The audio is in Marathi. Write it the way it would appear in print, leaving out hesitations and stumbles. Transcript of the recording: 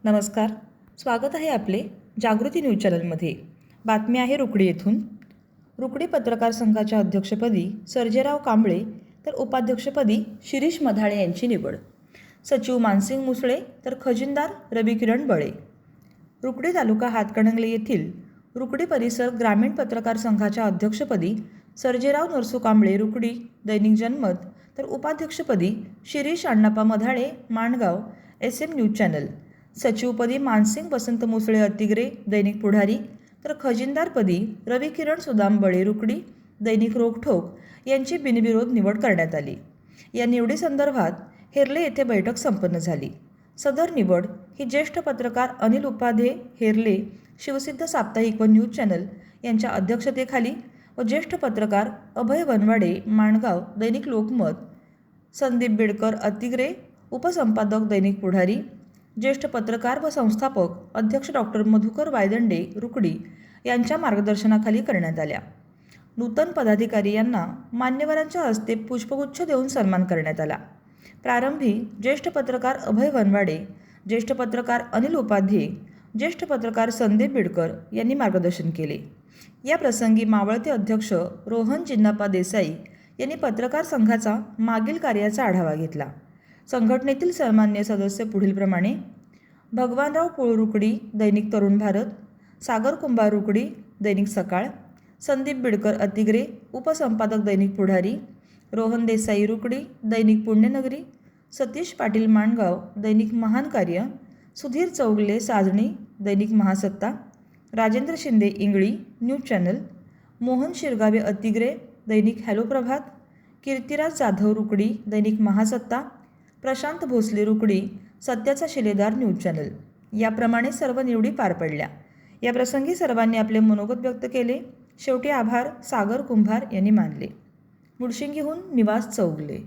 नमस्कार, स्वागत आहे आपले जागृती न्यूज चॅनलमध्ये। बातमी आहे रुकडी येथून। रुकडी पत्रकार संघाच्या अध्यक्षपदी सर्जेराव कांबळे तर उपाध्यक्षपदी शिरीष मधाळे यांची निवड। सचिव मानसिंग मुसळे तर खजिनदार रविकिरण बळे। रुकडी तालुका हातकणंगले येथील रुकडी परिसर ग्रामीण पत्रकार संघाच्या अध्यक्षपदी सर्जेराव नरसू कांबळे रुकडी दैनिक जनमत तर उपाध्यक्षपदी Shirish Annappa Madhale Mangaon SM news channel. सचिवपदी मानसिंग वसंत मुसळे अतिग्रे दैनिक पुढारी तर खजिनदारपदी रविकिरण सुदाम बळे रुकडी दैनिक रोकठोक यांची बिनविरोध निवड करण्यात आली। या निवडीसंदर्भात हेरले येथे बैठक संपन्न झाली। सदर निवड ही ज्येष्ठ पत्रकार अनिल उपाध्ये हेरले शिवसिद्ध साप्ताहिक व न्यूज चॅनल यांच्या अध्यक्षतेखाली व ज्येष्ठ पत्रकार अभय वनवाडे माणगाव दैनिक लोकमत, संदीप बेडकर अतिग्रे उपसंपादक दैनिक पुढारी, ज्येष्ठ पत्रकार व संस्थापक अध्यक्ष डॉक्टर मधुकर वायदंडे रुकडी यांच्या मार्गदर्शनाखाली करण्यात आल्या। नूतन पदाधिकारी यांना मान्यवरांच्या हस्ते पुष्पगुच्छ देऊन सन्मान करण्यात आला। प्रारंभी ज्येष्ठ पत्रकार अभय वनवाडे, ज्येष्ठ पत्रकार अनिल उपाध्ये, ज्येष्ठ पत्रकार संदीप बेडकर यांनी मार्गदर्शन केले। या प्रसंगी मावळते अध्यक्ष रोहन जिन्नाप्पा देसाई यांनी पत्रकार संघाचा मागील कार्याचा आढावा घेतला। संघटनेतील सन्मान्य सदस्य पुढीलप्रमाणे: भगवानराव पोळ रुकडी दैनिक तरुण भारत, सागर कुंभार रुकडी दैनिक सकाळ, संदीप बेडकर अतिग्रे उपसंपादक दैनिक पुढारी, रोहन देसाई रुकडी दैनिक पुण्यनगरी, सतीश पाटील माणगाव दैनिक महान कार्य, सुधीर चौगले साजणी दैनिक महासत्ता, राजेंद्र शिंदे इंगळी न्यूज चॅनल, मोहन शिरगावे अतिग्रे दैनिक हॅलो प्रभात, कीर्तिराज जाधव रुकडी दैनिक महासत्ता, प्रशांत भोसले रुकडी सत्याचा शिलेदार न्यूज चॅनल याप्रमाणे सर्व निवडी पार पडल्या। या प्रसंगी सर्वांनी आपले मनोगत व्यक्त केले। शेवटी आभार सागर कुंभार यांनी मानले। मुळशिंगीहून निवास चौगले।